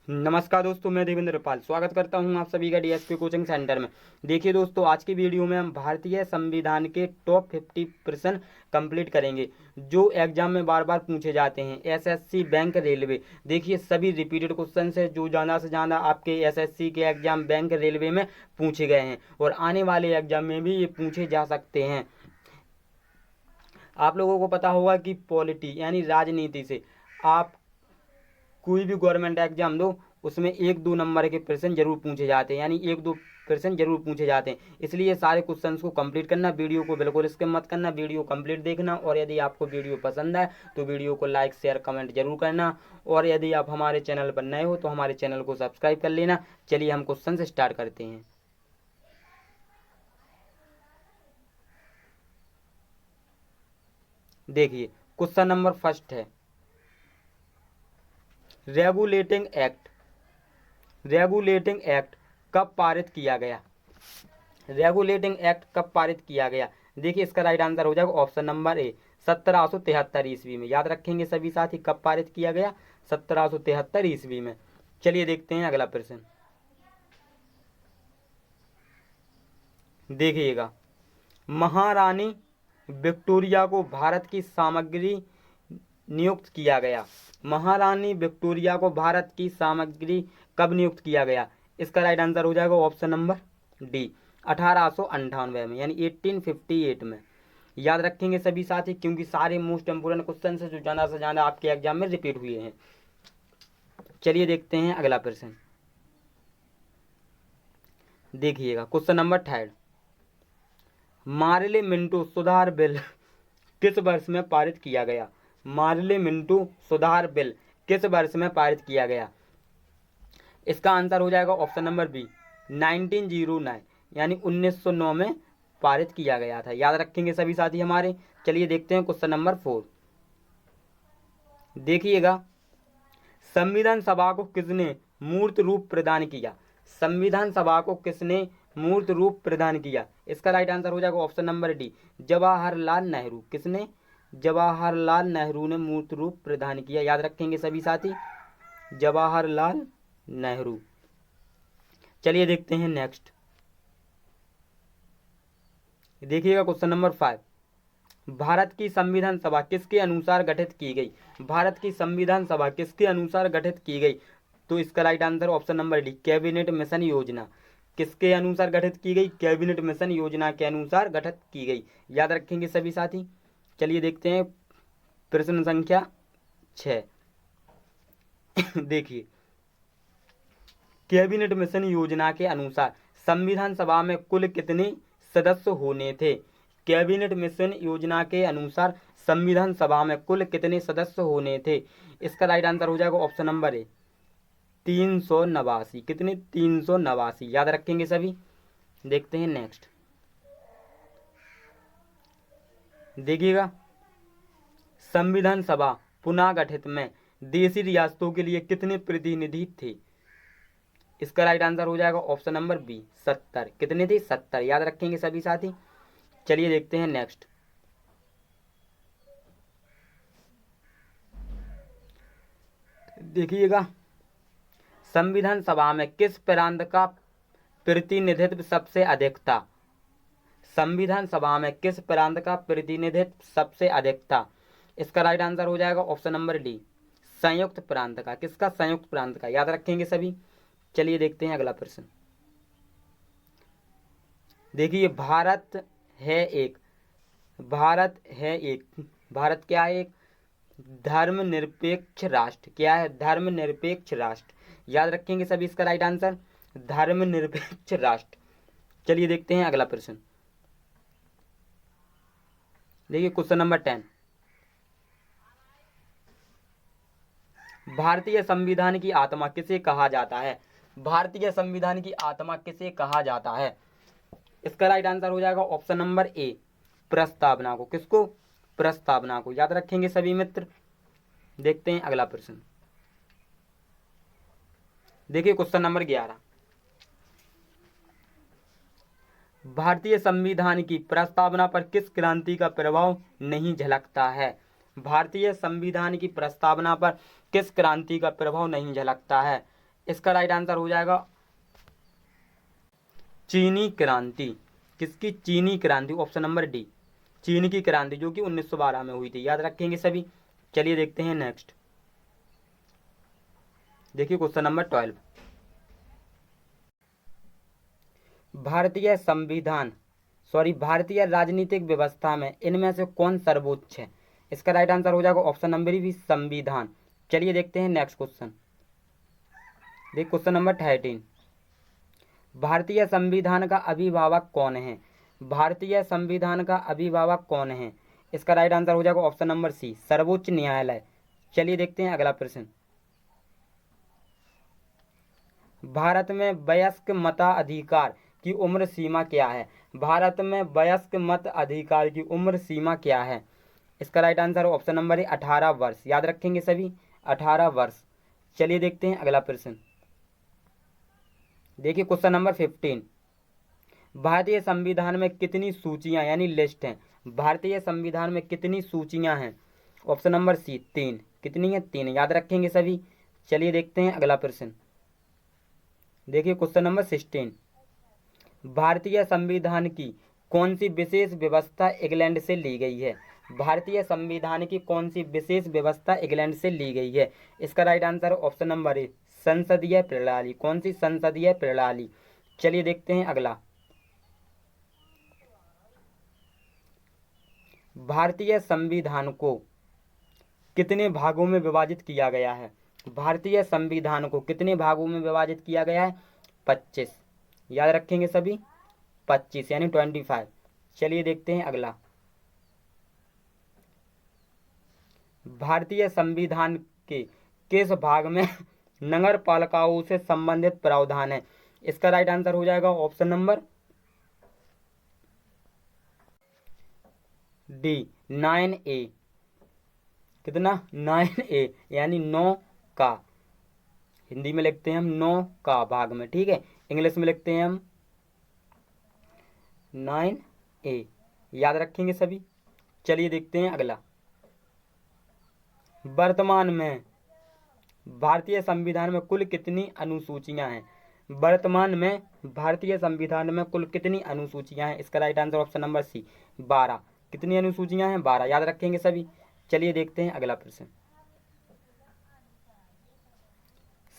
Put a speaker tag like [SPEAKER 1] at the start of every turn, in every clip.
[SPEAKER 1] नमस्कार दोस्तों, मैं देवेंद्र पाल स्वागत करता हूं आप सभी का डीएसपी कोचिंग सेंटर में। देखिए दोस्तों, आज की वीडियो में हम भारतीय संविधान के टॉप 50 प्रश्न कंप्लीट करेंगे जो एग्जाम में बार बार पूछे जाते हैं। SSC, bank, railway. देखिए सभी रिपीटेड क्वेश्चन है जो ज़्यादा से ज़्यादा आपके एसएससी के एग्जाम, बैंक, रेलवे में पूछे गए हैं और आने वाले एग्जाम में भी ये पूछे जा सकते हैं। आप लोगों को पता होगा कि पॉलिटी यानी राजनीति से आप कोई भी गवर्नमेंट एग्जाम दो, उसमें 1-2 नंबर के प्रश्न जरूर पूछे जाते हैं, यानी 1-2 प्रश्न जरूर पूछे जाते हैं। इसलिए सारे क्वेश्चंस को कंप्लीट करना, वीडियो को बिल्कुल स्किप मत करना, वीडियो कंप्लीट देखना। और यदि आपको वीडियो पसंद आए तो वीडियो को लाइक, शेयर, कमेंट जरूर करना। और यदि आप हमारे चैनल पर नए हो तो हमारे चैनल को सब्सक्राइब कर लेना। चलिए हम क्वेश्चन से स्टार्ट करते हैं। देखिए क्वेश्चन नंबर फर्स्ट है, रेगुलेटिंग एक्ट। रेगुलेटिंग एक्ट कब पारित किया गया? रेगुलेटिंग एक्ट कब पारित किया गया? देखिए इसका राइट आंसर हो जाएगा ऑप्शन नंबर ए, 1773 ईस्वी में। याद रखेंगे सभी साथी, कब पारित किया गया? 1773 ईस्वी में। चलिए देखते हैं अगला प्रश्न। देखिएगा, महारानी विक्टोरिया को भारत की सामग्री नियुक्त किया गया। महारानी विक्टोरिया को भारत की सामग्री कब नियुक्त किया गया? इसका राइट आंसर हो जाएगा ऑप्शन नंबर डी, 1898 में, यानी 1858 में। याद रखेंगे सभी साथी, क्योंकि सारे मोस्ट इंपोर्टेंट क्वेश्चन है जो ज़्यादा से ज़्यादा आपके एग्जाम में रिपीट हुए हैं। चलिए देखते हैं अगला प्रश्न। देखिएगा question number third, Morley Minto सुधार बिल किस वर्ष में पारित किया गया? मार्ले मिंटो सुधार बिल किस वर्ष में पारित किया गया? इसका आंसर हो जाएगा ऑप्शन नंबर बी, 1909, यानी 1909 में पारित किया गया था। याद रखेंगे सभी साथी हमारे। चलिए देखते हैं क्वेश्चन नंबर 4। देखिएगा, संविधान सभा को किसने मूर्त रूप प्रदान किया? संविधान सभा को किसने मूर्त रूप प्रदान किया? इसका राइट आंसर हो जाएगा option number D, Jawaharlal Nehru. किसने? जवाहरलाल नेहरू ने मूर्त रूप प्रदान किया। याद रखेंगे सभी साथी, जवाहरलाल नेहरू। चलिए देखते हैं नेक्स्ट। देखिएगा क्वेश्चन नंबर 5, भारत की संविधान सभा किसके अनुसार गठित की गई? भारत की संविधान सभा किसके अनुसार गठित की गई? तो इसका right answer option number D, cabinet mission योजना। किसके अनुसार गठित की गई? कैबिनेट मिशन योजना के अनुसार गठित की गई। याद रखेंगे सभी साथी। चलिए देखते हैं प्रश्न संख्या 6। देखिए, कैबिनेट मिशन योजना के अनुसार संविधान सभा में कुल कितने सदस्य होने थे? कैबिनेट मिशन योजना के अनुसार संविधान सभा में कुल कितने सदस्य होने थे? इसका राइट आंसर हो जाएगा ऑप्शन नंबर ए, 389। कितने? 389। याद रखेंगे सभी। देखते हैं नेक्स्ट। देखिएगा, संविधान सभा पुनः गठित में देशी रियासतों के लिए कितने प्रतिनिधि थे? इसका राइट आंसर हो जाएगा ऑप्शन नंबर बी, 70। कितने थे? 70। याद रखेंगे सभी साथी। चलिए देखते हैं नेक्स्ट। देखिएगा, संविधान सभा में किस प्रांत का प्रतिनिधित्व सबसे अधिक था? संविधान सभा में किस प्रांत का प्रतिनिधित्व सबसे अधिक था? इसका राइट आंसर हो जाएगा ऑप्शन नंबर डी, संयुक्त प्रांत का। किसका? संयुक्त प्रांत का। याद रखेंगे सभी। चलिए देखते हैं अगला प्रश्न। देखिए, भारत है एक, भारत है एक, भारत क्या है? एक धर्मनिरपेक्ष राष्ट्र। क्या है? धर्मनिरपेक्ष राष्ट्र। याद रखेंगे सभी इसका राइट आंसर, धर्मनिरपेक्ष राष्ट्र। चलिए देखते हैं अगला प्रश्न। देखिए क्वेश्चन नंबर 10, भारतीय संविधान की आत्मा किसे कहा जाता है? भारतीय संविधान की आत्मा किसे कहा जाता है? इसका राइट आंसर हो जाएगा ऑप्शन नंबर ए, प्रस्तावना को। किसको? प्रस्तावना को। याद रखेंगे सभी मित्र। देखते हैं अगला प्रश्न। देखिए क्वेश्चन नंबर 11, भारतीय संविधान की प्रस्तावना पर किस क्रांति का प्रभाव नहीं झलकता है? भारतीय संविधान की प्रस्तावना पर किस क्रांति का प्रभाव नहीं झलकता है? इसका राइट आंसर हो जाएगा चीनी क्रांति। किसकी? चीनी क्रांति, ऑप्शन नंबर डी, चीन की क्रांति, जो कि 1912 में हुई थी। याद रखेंगे सभी। चलिए देखते हैं नेक्स्ट। देखिए क्वेश्चन नंबर 12। भारतीय राजनीतिक व्यवस्था में इनमें से कौन सर्वोच्च है? इसका राइट आंसर हो जाएगा ऑप्शन नंबर बी, संविधान। चलिए देखते हैं नेक्स्ट क्वेश्चन। देखिए क्वेश्चन नंबर 13। भारतीय संविधान का अभिभावक कौन है? भारतीय संविधान का अभिभावक कौन है? इसका राइट आंसर हो जाएगा ऑप्शन नंबर सी, सर्वोच्च न्यायालय। चलिए देखते हैं अगला प्रश्न। भारत में वयस्क मताधिकार की उम्र सीमा क्या है? भारत में वयस्क मत अधिकार की उम्र सीमा क्या है? इसका राइट आंसर ऑप्शन नंबर है 18 वर्ष। याद रखेंगे सभी, 18 वर्ष। चलिए देखते हैं अगला प्रश्न। देखिए क्वेश्चन नंबर 15। भारतीय संविधान में कितनी सूचियां यानी लिस्ट हैं? भारतीय संविधान में कितनी सूचियां हैं? Option number C, 3। कितनी है? 3। याद रखेंगे सभी। चलिए देखते हैं अगला प्रश्न। देखिए क्वेश्चन नंबर 16। भारतीय संविधान की कौन सी विशेष व्यवस्था इंग्लैंड से ली गई है? भारतीय संविधान की कौन सी विशेष व्यवस्था इंग्लैंड से ली गई है? इसका right answer option number A, संसदीय प्रणाली। कौन सी? संसदीय प्रणाली। चलिए देखते हैं अगला। भारतीय संविधान को कितने भागों में विभाजित किया गया है? भारतीय संविधान को कितने भागों में विभाजित किया गया है? 25। याद रखेंगे सभी, 25 यानी 25। चलिए देखते हैं अगला। भारतीय संविधान के किस भाग में नगर पालिकाओं से संबंधित प्रावधान है? इसका राइट आंसर हो जाएगा ऑप्शन नंबर डी, 9A। कितना? 9A यानी 9 का। हिंदी में लिखते हैं हम 9 का भाग में, ठीक है। इंग्लिश में लिखते हैं हम 9A। याद रखेंगे सभी। चलिए देखते हैं अगला। वर्तमान में भारतीय संविधान में कुल कितनी अनुसूचियां हैं? वर्तमान में भारतीय संविधान में कुल कितनी अनुसूचियां हैं? इसका right answer option number C, 12। कितनी अनुसूचियां हैं? 12। याद रखेंगे सभी। चलिए देखते हैं अगला प्रश्न।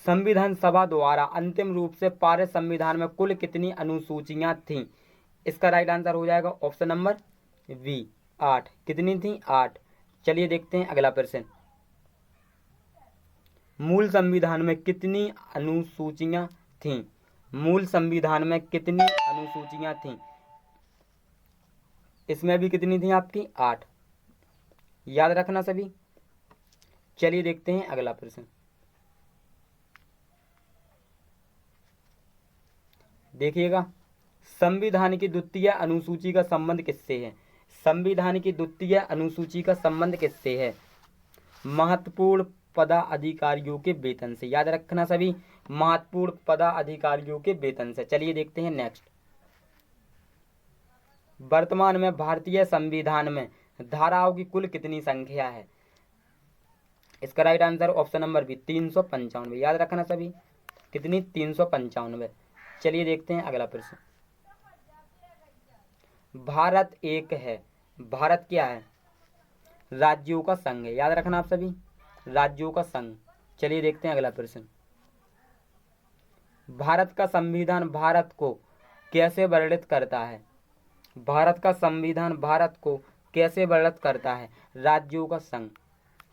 [SPEAKER 1] संविधान सभा द्वारा अंतिम रूप से पारित संविधान में कुल कितनी अनुसूचियां थीं? इसका राइट आंसर हो जाएगा ऑप्शन नंबर बी, 8। कितनी थी? 8। चलिए देखते हैं अगला प्रश्न। मूल संविधान में कितनी अनुसूचियां थीं? मूल संविधान में कितनी अनुसूचियां थीं? इसमें भी कितनी थी आपकी? 8। याद रखना सभी। चलिए देखते हैं अगला प्रश्न। देखिएगा, संविधान की द्वितीय अनुसूची का संबंध किससे है? संविधान की द्वितीय अनुसूची का संबंध किससे है? महत्वपूर्ण पदाधिकारियों के वेतन से। याद रखना सभी, महत्वपूर्ण पदाधिकारियों के वेतन से। चलिए देखते हैं नेक्स्ट। वर्तमान में भारतीय संविधान में धाराओं की कुल कितनी संख्या है? इसका right answer option number B, 395। याद रखना सभी, कितनी? 395। चलिए देखते हैं अगला प्रश्न। भारत एक है। भारत क्या है? राज्यों का संघ है। याद रखना आप सभी, राज्यों का संघ। चलिए देखते हैं अगला प्रश्न। भारत का संविधान भारत को कैसे वर्णित करता है? भारत का संविधान भारत को कैसे वर्णित करता है? राज्यों का संघ।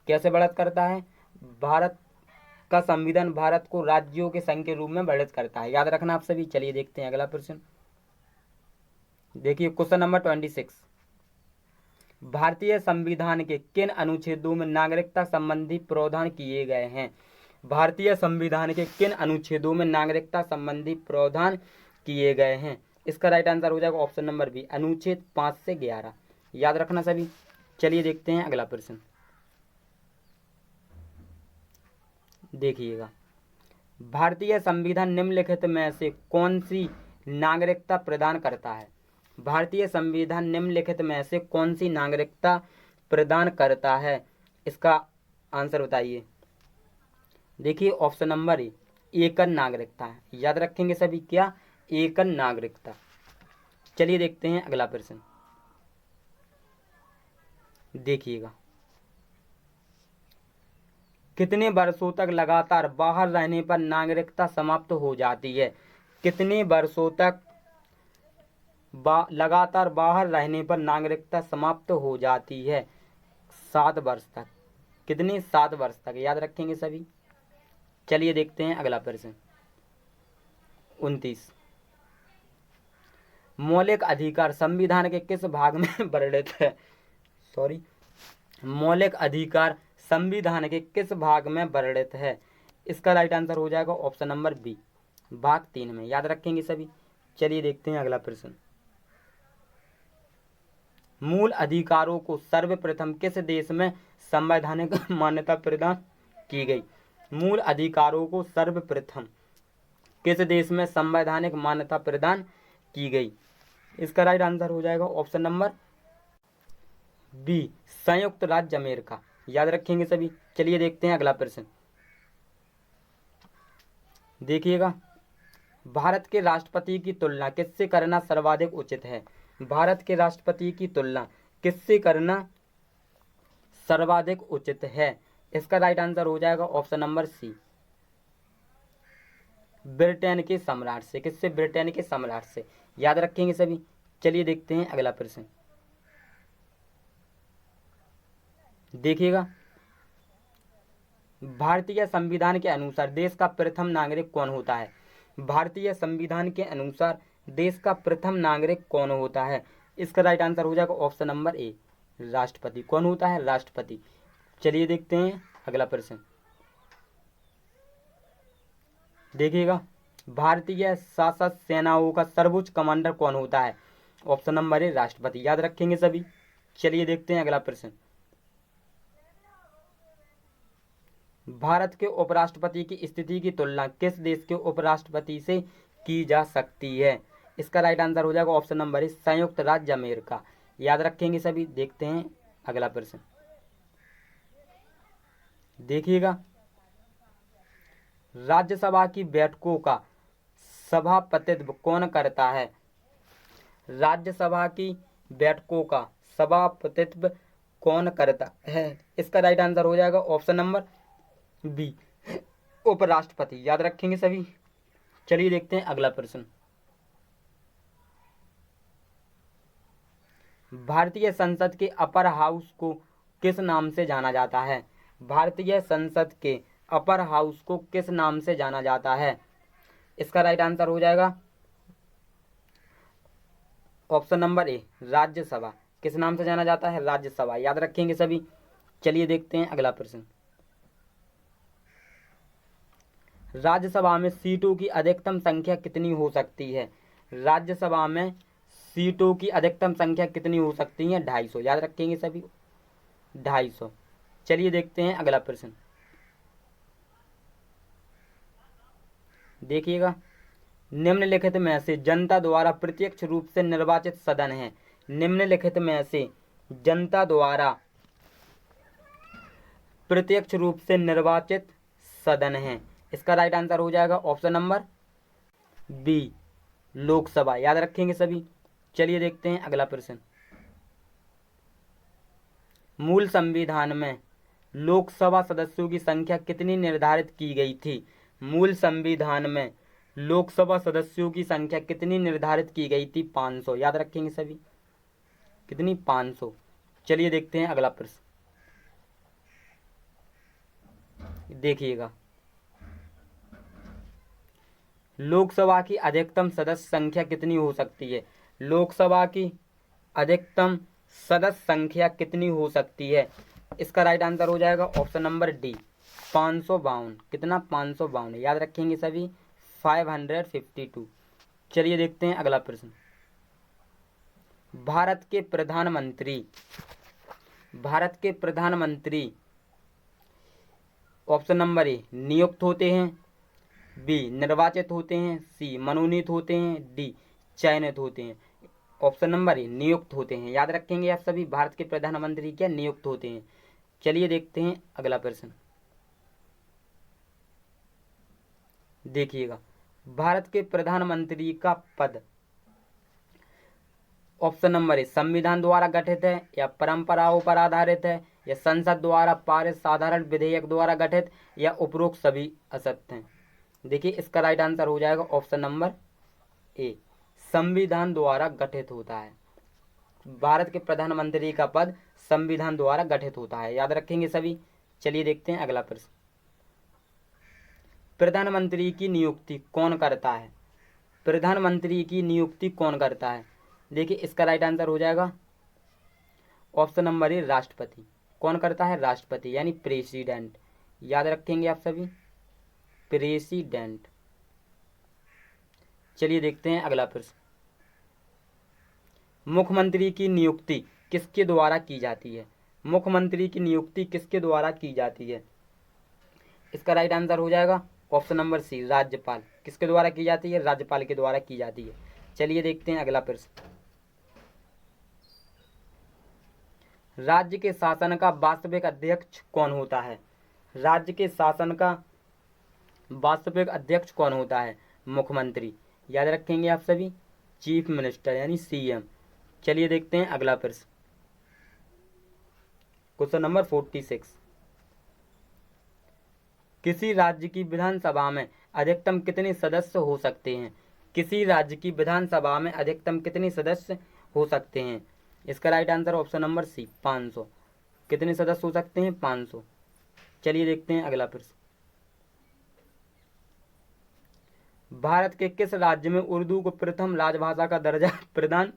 [SPEAKER 1] कैसे वर्णित करता है? भारत का संविधान भारत को राज्यों के संघ के रूप में वर्णित करता है। याद रखना आप सभी। चलिए देखते हैं अगला प्रश्न। देखिए क्वेश्चन नंबर 26। भारतीय संविधान के किन अनुच्छेदों में नागरिकता संबंधी प्रावधान किए गए हैं? भारतीय संविधान के किन अनुच्छेदों में नागरिकता संबंधी प्रावधान किए गए हैं? इसका राइट आंसर हो जाएगा ऑप्शन नंबर बी, अनुच्छेद 5 से 11। याद रखना सभी। चलिए देखते हैं अगला प्रश्न। देखिएगा, भारतीय संविधान निम्नलिखित में से कौन सी नागरिकता प्रदान करता है? भारतीय संविधान निम्नलिखित में से कौन सी नागरिकता प्रदान करता है? इसका आंसर बताइए। देखिए ऑप्शन नंबर ए, एकल नागरिकता है। याद रखेंगे सभी, क्या? एकल नागरिकता। चलिए देखते हैं अगला प्रश्न, देखिएगा। कितने वर्षों तक लगातार बाहर रहने पर नागरिकता समाप्त हो जाती है? कितने वर्षों तक लगातार बाहर रहने पर नागरिकता समाप्त हो जाती है? 7 वर्ष तक। कितने? 7 वर्ष तक। याद रखेंगे सभी। चलिए देखते हैं अगला प्रश्न 29। मौलिक अधिकार संविधान के किस भाग में वर्णित है? सॉरी, मौलिक अधिकार संविधान के किस भाग में वर्णित है? इसका राइट आंसर हो जाएगा ऑप्शन नंबर बी, भाग 3 में। याद रखेंगे सभी। चलिए देखते हैं अगला प्रश्न। मूल अधिकारों को सर्वप्रथम किस देश में संवैधानिक मान्यता प्रदान की गई? मूल अधिकारों को सर्वप्रथम किस देश में संवैधानिक मान्यता प्रदान की गई? इसका राइट आंसर हो जाएगा ऑप्शन नंबर बी, संयुक्त राज्य अमेरिका। याद रखेंगे सभी। चलिए देखते हैं अगला प्रश्न, देखिएगा। भारत के राष्ट्रपति की तुलना किससे करना सर्वाधिक उचित है? भारत के राष्ट्रपति की तुलना किससे करना सर्वाधिक उचित है? इसका राइट आंसर हो जाएगा ऑप्शन नंबर सी, ब्रिटेन के सम्राट से। किससे? ब्रिटेन के सम्राट से। याद रखेंगे सभी। चलिए देखते हैं अगला प्रश्न, देखिएगा। भारतीय संविधान के अनुसार देश का प्रथम नागरिक कौन होता है? भारतीय संविधान के अनुसार देश का प्रथम नागरिक कौन होता है? इसका राइट आंसर हो जाएगा ऑप्शन नंबर ए, राष्ट्रपति। कौन होता है? राष्ट्रपति। चलिए देखते हैं अगला प्रश्न, देखिएगा। भारतीय सशस्त्र सेनाओं का सर्वोच्च कमांडर कौन होता है? ऑप्शन नंबर ए, राष्ट्रपति। याद रखेंगे सभी। चलिए देखते हैं अगला प्रश्न, भारत के उपराष्ट्रपति की स्थिति की तुलना किस देश के उपराष्ट्रपति से की जा सकती है? इसका राइट आंसर हो जाएगा ऑप्शन नंबर ए, संयुक्त राज्य अमेरिका। याद रखेंगे सभी। देखते हैं अगला प्रश्न, देखिएगा। राज्यसभा की बैठकों का सभापतित्व कौन करता है? राज्यसभा की बैठकों का सभापतित्व कौन करता है? इसका राइट आंसर हो जाएगा ऑप्शन नंबर बी, उपराष्ट्रपति। याद रखेंगे सभी। चलिए देखते हैं अगला प्रश्न, भारतीय संसद के अपर हाउस को किस नाम से जाना जाता है? भारतीय संसद के अपर हाउस को किस नाम से जाना जाता है? इसका राइट आंसर हो जाएगा ऑप्शन नंबर ए, राज्यसभा। किस नाम से जाना जाता है? राज्यसभा। याद रखेंगे सभी। चलिए देखते हैं अगला प्रश्न, राज्यसभा में सीटों की अधिकतम संख्या कितनी हो सकती है? राज्यसभा में सीटों की अधिकतम संख्या कितनी हो सकती है? 250। याद रखेंगे सभी, 250। चलिए देखते हैं अगला प्रश्न, देखिएगा। निम्नलिखित में से जनता द्वारा प्रत्यक्ष रूप से निर्वाचित सदन है? निम्नलिखित में से जनता द्वारा प्रत्यक्ष रूप से निर्वाचित सदन है? इसका राइट आंसर हो जाएगा ऑप्शन नंबर बी, लोकसभा। याद रखेंगे सभी। चलिए देखते हैं अगला प्रश्न, मूल संविधान में लोकसभा सदस्यों की संख्या कितनी निर्धारित की गई थी? मूल संविधान में लोकसभा सदस्यों की संख्या कितनी निर्धारित की गई थी? 500। याद रखेंगे सभी। कितनी? 500। चलिए देखते हैं अगला प्रश्न, देखिएगा। लोकसभा की अधिकतम सदस्य संख्या कितनी हो सकती है? लोकसभा की अधिकतम सदस्य संख्या कितनी हो सकती है? इसका राइट आंसर हो जाएगा ऑप्शन नंबर डी, 552। कितना? 552। याद रखेंगे सभी, 552। चलिए देखते हैं अगला प्रश्न, भारत के प्रधानमंत्री ऑप्शन नंबर ए, नियुक्त होते हैं, बी, निर्वाचित होते हैं, सी, मनोनीत होते हैं, डी, चयनित होते हैं। ऑप्शन नंबर ए, नियुक्त होते हैं। याद रखेंगे आप सभी, भारत के प्रधानमंत्री क्या? नियुक्त होते हैं। चलिए देखते हैं अगला प्रश्न, देखिएगा, भारत के प्रधानमंत्री का पद ऑप्शन नंबर ए संविधान द्वारा गठित है, या परंपराओं पर आधारित है, या संसद द्वारा पारित साधारण विधेयक द्वारा गठित, या उपरोक्त सभी असत्य हैं। देखिए इसका राइट आंसर हो जाएगा ऑप्शन नंबर ए, संविधान द्वारा गठित होता है। भारत के प्रधानमंत्री का पद संविधान द्वारा गठित होता है, याद रखेंगे सभी। चलिए देखते हैं अगला प्रश्न। प्रधानमंत्री की नियुक्ति कौन करता है? प्रधानमंत्री की नियुक्ति कौन करता है? देखिए इसका राइट आंसर हो जाएगा ऑप्शन नंबर ए, राष्ट्रपति। कौन करता है? राष्ट्रपति, यानी प्रेसिडेंट। याद रखेंगे आप सभी, प्रेसिडेंट। चलिए देखते हैं अगला प्रश्न। मुख्यमंत्री की नियुक्ति किसके द्वारा की जाती है? मुख्यमंत्री की नियुक्ति किसके द्वारा की जाती है? इसका राइट आंसर हो जाएगा ऑप्शन नंबर सी, राज्यपाल। किसके द्वारा की जाती है? राज्यपाल के द्वारा की जाती है। चलिए देखते हैं अगला प्रश्न। राज्य के शासन का वास्तविक अध्यक्ष कौन होता है? राज्य के शासन का वास्तविक अध्यक्ष कौन होता है? मुख्यमंत्री। याद रखेंगे आप सभी, चीफ मिनिस्टर यानी सीएम। चलिए देखते हैं अगला प्रश्न, क्वेश्चन नंबर 46। किसी राज्य की विधानसभा में अधिकतम कितने सदस्य हो सकते हैं? किसी राज्य की विधानसभा में अधिकतम कितने सदस्य हो सकते हैं? इसका right answer option number C, 500। कितने सदस्य हो सकते हैं? 500। चलिए देखते हैं अगला प्रश्न। भारत के किस राज्य में उर्दू को प्रथम राजभाषा का दर्जा प्रदान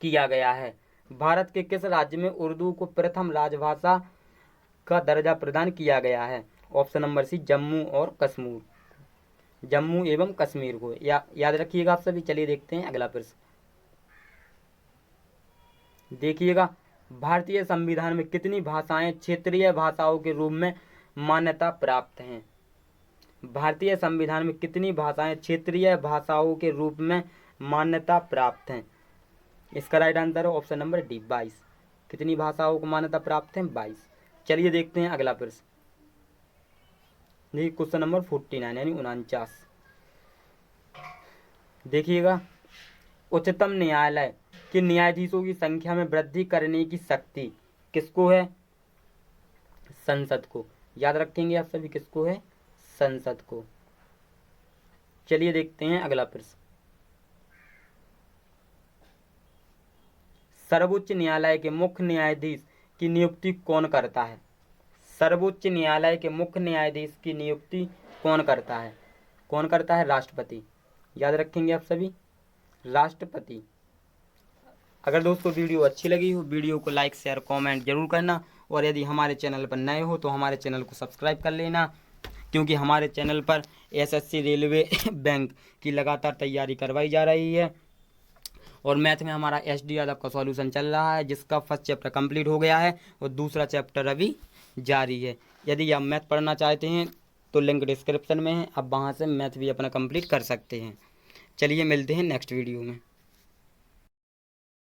[SPEAKER 1] किया गया है? भारत के किस राज्य में उर्दू को प्रथम राजभाषा का दर्जा प्रदान किया गया है? ऑप्शन नंबर सी, जम्मू और कश्मीर। जम्मू एवं कश्मीर को याद रखिएगा आप सभी। चलिए देखते हैं अगला प्रश्न। देखिएगा, भारतीय संविधान में कितनी भाषाएं क्षेत्रीय भाषाओं के रूप में मान्यता प्राप्त हैं? भारतीय संविधान में कितनी भाषाएं क्षेत्रीय भाषाओं के रूप में मान्यता प्राप्त हैं? इसका राइट आंसर है ऑप्शन नंबर डी, 22। कितनी भाषाओं को मान्यता प्राप्त है? 22। चलिए देखते हैं अगला प्रश्न। देखिए क्वेश्चन नंबर 49 यानी 49। देखिएगा, उच्चतम न्यायालय के न्यायाधीशों की संख्या में वृद्धि करने की शक्ति किसको है? संसद को। याद रखेंगे आप सभी, किसको है? संसद को। चलिए देखते हैं अगला प्रश्न। सर्वोच्च न्यायालय के मुख्य न्यायाधीश की नियुक्ति कौन करता है? सर्वोच्च न्यायालय के मुख्य न्यायाधीश की नियुक्ति कौन करता है? कौन करता है? राष्ट्रपति। याद रखेंगे आप सभी, राष्ट्रपति। अगर दोस्तों वीडियो अच्छी लगी हो, वीडियो को लाइक शेयर कमेंट जरूर करना, और यदि हमारे चैनल पर नए हो तो हमारे चैनल को सब्सक्राइब कर लेना, क्योंकि हमारे चैनल पर एसएससी रेलवे बैंक की लगातार तैयारी करवाई जा रही है। और मैथ में हमारा एसडी यादव का सॉल्यूशन चल रहा है, जिसका फर्स्ट चैप्टर कंप्लीट हो गया है और दूसरा चैप्टर अभी जारी है। यदि आप मैथ पढ़ना चाहते हैं तो लिंक डिस्क्रिप्शन में है, आप वहाँ से मैथ भी अपना कंप्लीट कर सकते हैं। चलिए मिलते हैं नेक्स्ट वीडियो में।